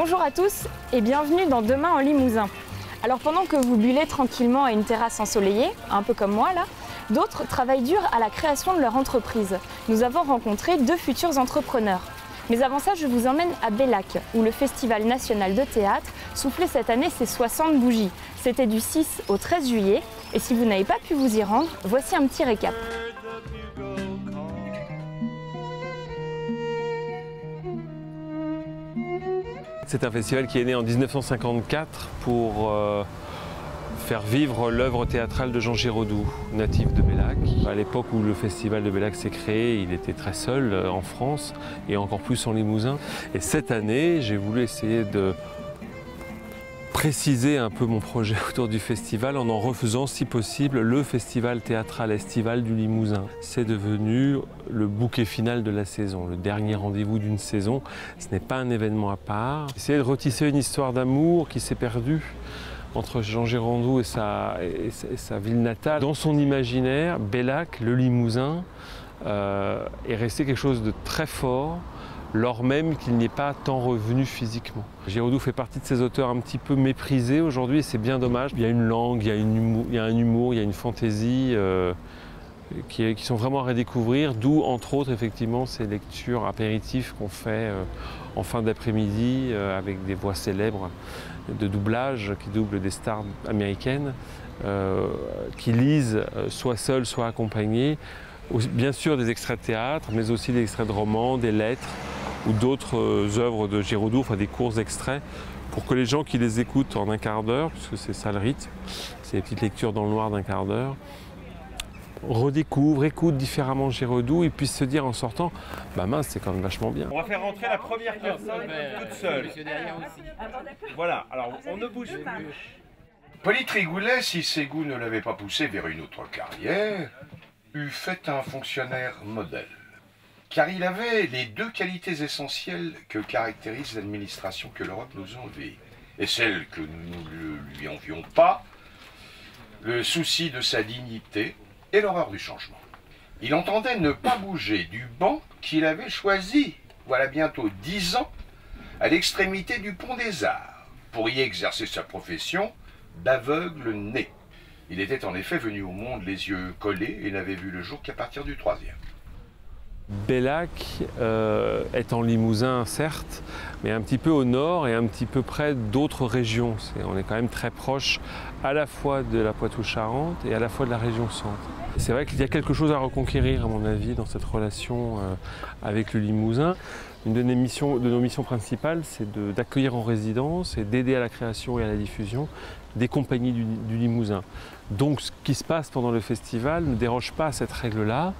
Bonjour à tous et bienvenue dans Demain en Limousin. Alors pendant que vous bullez tranquillement à une terrasse ensoleillée, un peu comme moi là, d'autres travaillent dur à la création de leur entreprise. Nous avons rencontré 2 futurs entrepreneurs. Mais avant ça, je vous emmène à Bellac, où le Festival national de théâtre soufflait cette année ses 60 bougies. C'était du 6 au 13 juillet, et si vous n'avez pas pu vous y rendre, voici un petit récap. C'est un festival qui est né en 1954 pour faire vivre l'œuvre théâtrale de Jean Giraudoux, natif de Bellac. À l'époque où le festival de Bellac s'est créé, il était très seul en France et encore plus en Limousin. Et cette année, j'ai voulu essayer de préciser un peu mon projet autour du festival en refaisant, si possible, le festival théâtral estival du Limousin. C'est devenu le bouquet final de la saison, le dernier rendez-vous d'une saison. Ce n'est pas un événement à part. Essayer de retisser une histoire d'amour qui s'est perdue entre Jean Giraudoux et sa ville natale. Dans son imaginaire, Bellac, le Limousin, est resté quelque chose de très fort, lors même qu'il n'est pas tant revenu physiquement. Giraudoux fait partie de ces auteurs un petit peu méprisés aujourd'hui et c'est bien dommage. Il y a une langue, il y a un humour, il y a une fantaisie qui sont vraiment à redécouvrir, d'où entre autres effectivement ces lectures apéritives qu'on fait en fin d'après-midi avec des voix célèbres de doublage qui doublent des stars américaines qui lisent soit seules, soit accompagnées. Bien sûr des extraits de théâtre, mais aussi des extraits de romans, des lettres ou d'autres œuvres de Giraudoux, enfin des courts extraits, pour que les gens qui les écoutent en un quart d'heure, puisque c'est ça le rythme, c'est des petites lectures dans le noir d'un quart d'heure, redécouvrent, écoutent différemment Giraudoux et puissent se dire en sortant, bah mince, c'est quand même vachement bien. On va faire rentrer la première personne toute seule. Voilà, alors on ne bouge plus. Polyte Rigoulet, si ses goûts ne l'avaient pas poussé vers une autre carrière, eût fait un fonctionnaire modèle. Car il avait les 2 qualités essentielles que caractérise l'administration que l'Europe nous envie, et celle que nous ne lui envions pas, le souci de sa dignité et l'horreur du changement. Il entendait ne pas bouger du banc qu'il avait choisi, voilà bientôt 10 ans, à l'extrémité du pont des Arts, pour y exercer sa profession d'aveugle né. Il était en effet venu au monde les yeux collés et n'avait vu le jour qu'à partir du 3e. Bellac est en Limousin, certes, mais un petit peu au nord et un petit peu près d'autres régions. On est quand même très proche à la fois de la Poitou-Charentes et à la fois de la région centre. C'est vrai qu'il y a quelque chose à reconquérir, à mon avis, dans cette relation avec le Limousin. Une de nos missions principales, c'est d'accueillir en résidence et d'aider à la création et à la diffusion des compagnies du Limousin. Donc ce qui se passe pendant le festival ne déroge pas à cette règle-là.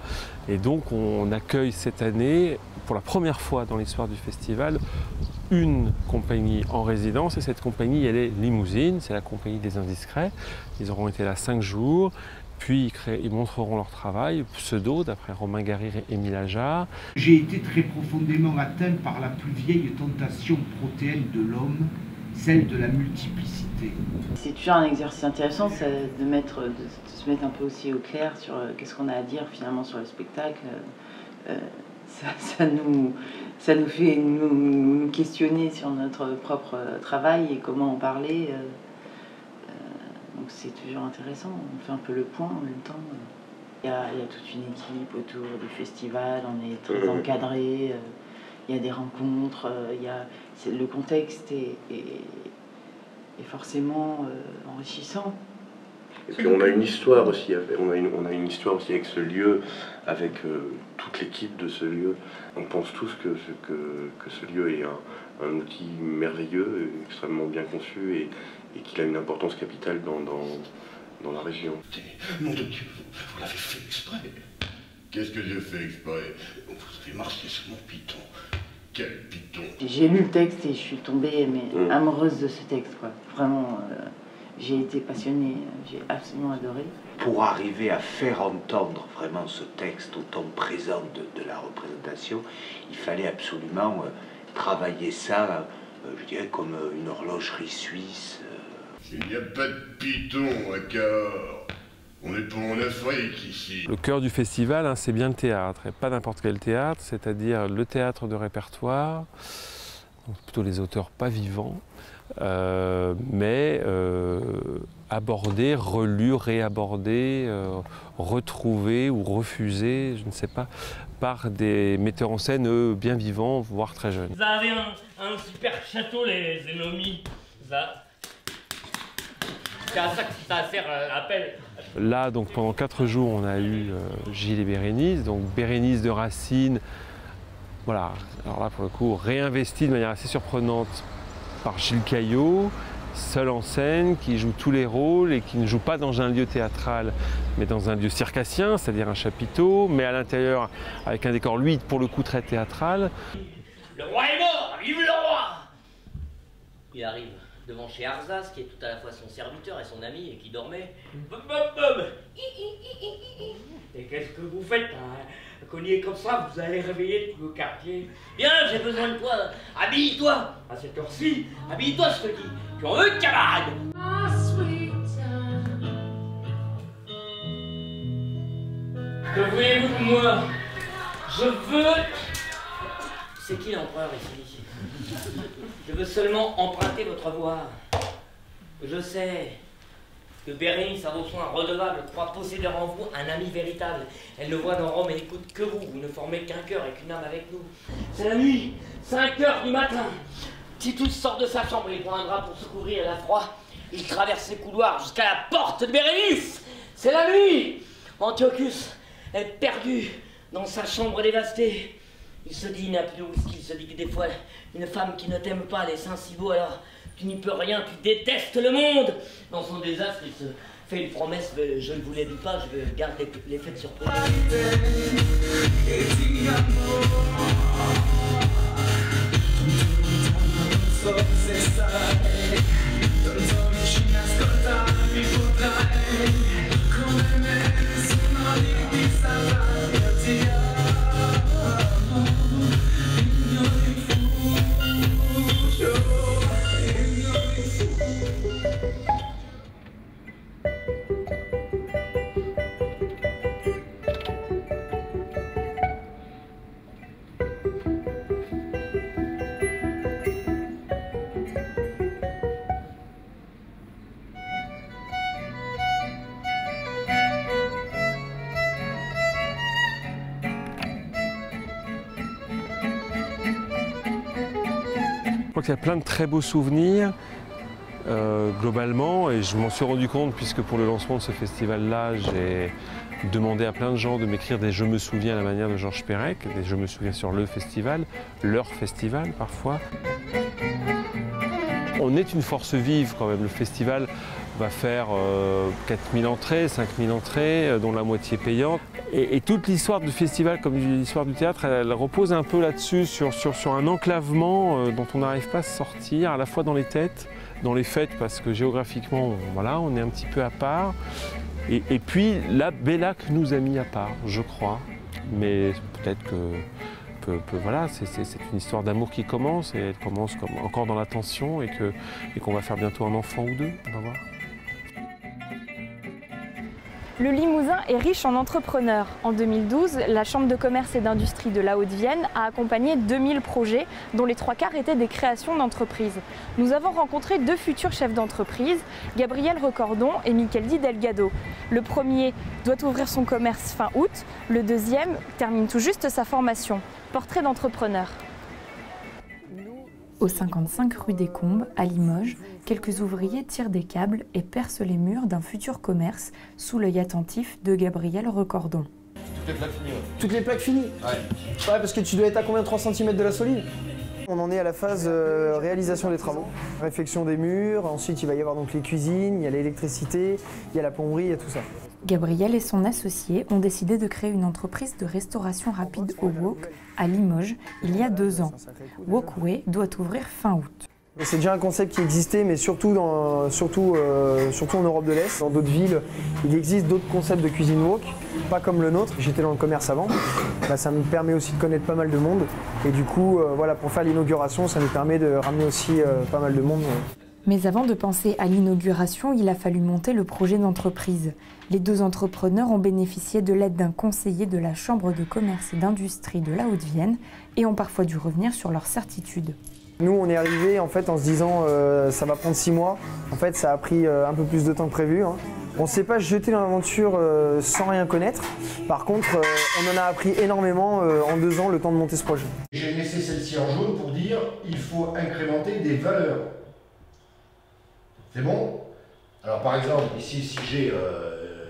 Et donc on accueille cette année, pour la première fois dans l'histoire du festival, une compagnie en résidence. Et cette compagnie, elle est limousine, c'est la compagnie des Indiscrets. Ils auront été là 5 jours. Puis ils montreront leur travail, Pseudo, d'après Romain Gary et Émile Ajar. J'ai été très profondément atteint par la plus vieille tentation protéenne de l'homme, celle de la multiplicité. C'est toujours un exercice intéressant de se mettre un peu aussi au clair sur qu'est-ce qu'on a à dire finalement sur le spectacle. Ça nous fait nous questionner sur notre propre travail et comment en parler. Donc c'est toujours intéressant, on fait un peu le point en même temps. Il y a toute une équipe autour du festival, on est très encadré, il y a des rencontres, le contexte est forcément enrichissant. Et puis on a une histoire aussi, on a une histoire aussi avec ce lieu, avec toute l'équipe de ce lieu. On pense tous que ce lieu est un outil merveilleux, extrêmement bien conçu et qu'il a une importance capitale dans la région. Nom de Dieu, vous l'avez fait exprès. Qu'est-ce que j'ai fait exprès? Vous avez marché sur mon python. Quel python? J'ai lu le texte et je suis tombée amoureuse de ce texte, quoi. Vraiment, j'ai été passionnée, j'ai absolument adoré. Pour arriver à faire entendre vraiment ce texte au temps présent de la représentation, il fallait absolument travailler ça, je dirais, comme une horlogerie suisse. Il n'y a pas de python à Cahors. On n'est pas en Afrique ici. Le cœur du festival, c'est bien le théâtre, et pas n'importe quel théâtre, c'est-à-dire le théâtre de répertoire, donc plutôt les auteurs pas vivants, mais abordés, relus, réabordés, retrouvés ou refusés, je ne sais pas, par des metteurs en scène, eux, bien vivants, voire très jeunes. Vous avez un super château, les ennemis. C'est à ça que ça sert appel. Là, donc pendant 4 jours, on a eu Gilles et Bérénice, donc Bérénice de Racine, voilà, alors là pour le coup, réinvesti de manière assez surprenante par Gilles Caillot, seul en scène, qui joue tous les rôles et qui ne joue pas dans un lieu théâtral, mais dans un lieu circassien, c'est-à-dire un chapiteau, mais à l'intérieur avec un décor, lui, pour le coup, très théâtral. Le roi est mort, vive le roi! Il arrive devant chez Arzas, qui est tout à la fois son serviteur et son ami, et qui dormait. Bob, bob, bob. Et qu'est-ce que vous faites, hein? Cogné comme ça, vous allez réveiller tout le quartier. Viens, j'ai besoin de toi, habille-toi. À cette heure-ci, habille-toi, je te dis. Tu en veux, camarade? Que voulez-vous de moi? Je veux... C'est qui l'empereur ici? Je veux seulement emprunter votre voix. Je sais que Bérénice, à vos soins redevables, croit posséder en vous un ami véritable. Elle ne voit dans Rome et n'écoute que vous. Vous ne formez qu'un cœur et qu'une âme avec nous. C'est la nuit, 5 heures du matin. Titus sort de sa chambre, il prend un drap pour se couvrir, il a froid. Il traverse les couloirs jusqu'à la porte de Bérénice. C'est la nuit. Antiochus est perdu dans sa chambre dévastée. Il se dit, il n'a plus de whisky, il se dit que des fois, une femme qui ne t'aime pas, les seins si beaux, alors tu n'y peux rien, tu détestes le monde. Dans son désastre, il se fait une promesse, je ne vous l'ai dit pas, je garde les fêtes surprises. Je crois qu'il y a plein de très beaux souvenirs, globalement, et je m'en suis rendu compte puisque pour le lancement de ce festival-là, j'ai demandé à plein de gens de m'écrire des « je me souviens » à la manière de Georges Perec, des « je me souviens » sur le festival, leur festival parfois. On est une force vive quand même, le festival va faire 4000 entrées, 5000 entrées, dont la moitié payante. Et toute l'histoire du festival, comme l'histoire du théâtre, elle repose un peu là-dessus, sur un enclavement dont on n'arrive pas à se sortir, à la fois dans les têtes, dans les fêtes, parce que géographiquement, voilà, on est un petit peu à part. Et puis la Bellac nous a mis à part, je crois. Mais peut-être que voilà, c'est une histoire d'amour qui commence, et elle commence encore dans la tension, et qu'on va faire bientôt un enfant ou deux, on va voir. Le Limousin est riche en entrepreneurs. En 2012, la Chambre de commerce et d'industrie de la Haute-Vienne a accompagné 2000 projets, dont les 3/4 étaient des créations d'entreprises. Nous avons rencontré 2 futurs chefs d'entreprise, Gabriel Recordon et Micheldi Delgado. Le premier doit ouvrir son commerce fin août, le deuxième termine tout juste sa formation. Portrait d'entrepreneur. Au 55 rue des Combes, à Limoges, quelques ouvriers tirent des câbles et percent les murs d'un futur commerce sous l'œil attentif de Gabriel Recordon. Toutes les plaques finies, ouais. Toutes les plaques finies? Ouais. Ouais, parce que tu dois être à combien, 3 cm de la solide? On en est à la phase réalisation des travaux, réfection des murs, ensuite il va y avoir donc les cuisines, il y a l'électricité, il y a la plomberie, il y a tout ça. Gabriel et son associé ont décidé de créer une entreprise de restauration rapide au wok à Limoges il y a 2 ans. Wokway doit ouvrir fin août. C'est déjà un concept qui existait, mais surtout en Europe de l'Est. Dans d'autres villes, il existe d'autres concepts de cuisine wok, pas comme le nôtre. J'étais dans le commerce avant, ça me permet aussi de connaître pas mal de monde. Et du coup, voilà, pour faire l'inauguration, ça nous permet de ramener aussi pas mal de monde. Mais avant de penser à l'inauguration, il a fallu monter le projet d'entreprise. Les 2 entrepreneurs ont bénéficié de l'aide d'un conseiller de la Chambre de commerce et d'industrie de la Haute-Vienne et ont parfois dû revenir sur leurs certitudes. Nous, on est arrivé en fait en se disant ça va prendre 6 mois. En fait, ça a pris un peu plus de temps que prévu. Hein. On ne s'est pas jeté dans l'aventure sans rien connaître. Par contre, on en a appris énormément en 2 ans, le temps de monter ce projet. J'ai laissé celle-ci en jaune pour dire il faut incrémenter des valeurs. C'est bon? Alors par exemple, ici, si j'ai,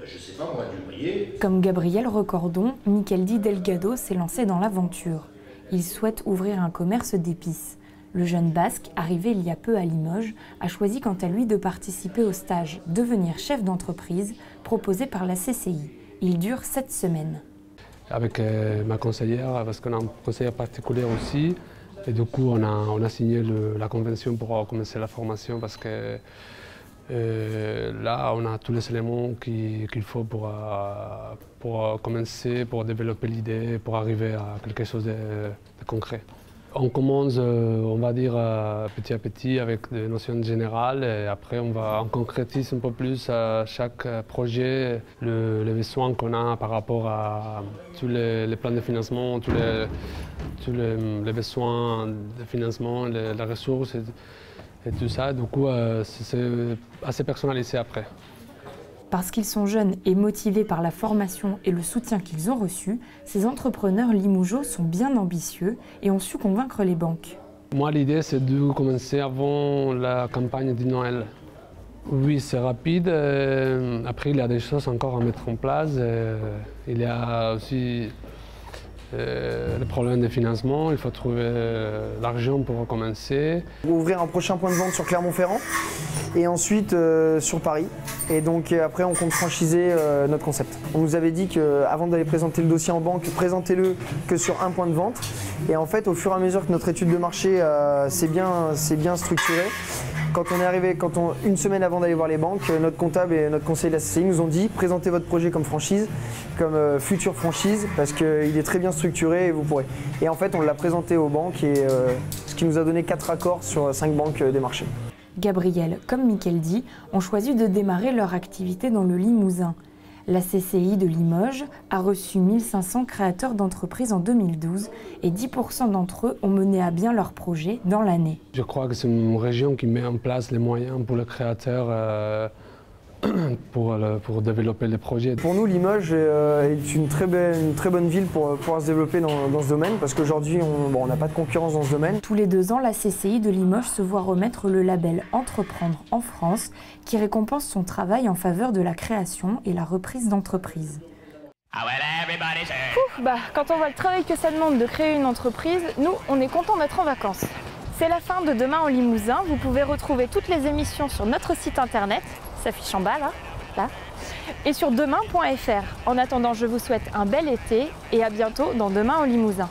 je sais pas moi, du brillet. Comme Gabriel Recordon, Miquel Di Delgado s'est lancé dans l'aventure. Il souhaite ouvrir un commerce d'épices. Le jeune Basque, arrivé il y a peu à Limoges, a choisi quant à lui de participer au stage « Devenir chef d'entreprise » proposé par la CCI. Il dure 7 semaines. Avec ma conseillère, parce qu'on a un conseiller particulier aussi, et du coup on a signé la convention pour commencer la formation parce que là on a tous les éléments qu'il faut pour commencer, pour développer l'idée, pour arriver à quelque chose de concret. On commence, on va dire, petit à petit avec des notions générales et après on concrétise un peu plus à chaque projet les besoins qu'on a par rapport à tous les plans de financement, tous les besoins de financement, les ressources et tout ça. Du coup, c'est assez personnalisé après. Parce qu'ils sont jeunes et motivés par la formation et le soutien qu'ils ont reçu, ces entrepreneurs limougeaux sont bien ambitieux et ont su convaincre les banques. Moi, l'idée, c'est de commencer avant la campagne de Noël. Oui, c'est rapide. Après, il y a des choses encore à mettre en place. Il y a aussi le problème de financement. Il faut trouver l'argent pour recommencer. Ouvrir un prochain point de vente sur Clermont-Ferrand et ensuite sur Paris. Et donc après, on compte franchiser notre concept. On nous avait dit qu'avant d'aller présenter le dossier en banque, présentez-le que sur un point de vente. Et en fait, au fur et à mesure que notre étude de marché s'est bien structurée, quand on est arrivé, une semaine avant d'aller voir les banques, notre comptable et notre conseiller de la CCI nous ont dit présentez votre projet comme franchise, comme future franchise, parce qu'il est très bien structuré et vous pourrez. Et en fait, on l'a présenté aux banques, et ce qui nous a donné 4 accords sur 5 banques des marchés. Gabriel, comme Miquel dit, ont choisi de démarrer leur activité dans le Limousin. La CCI de Limoges a reçu 1500 créateurs d'entreprises en 2012 et 10% d'entre eux ont mené à bien leur projet dans l'année. Je crois que c'est une région qui met en place les moyens pour les créateurs pour développer les projets. Pour nous, Limoges est une très bonne ville pour pouvoir se développer dans ce domaine parce qu'aujourd'hui, on n'a pas de concurrence dans ce domaine. Tous les 2 ans, la CCI de Limoges se voit remettre le label Entreprendre en France qui récompense son travail en faveur de la création et la reprise d'entreprises. Quand on voit le travail que ça demande de créer une entreprise, nous, on est content d'être en vacances. C'est la fin de Demain en Limousin. Vous pouvez retrouver toutes les émissions sur notre site internet, ça s'affiche en bas là, et sur demain.fr. En attendant, je vous souhaite un bel été et à bientôt dans Demain en Limousin.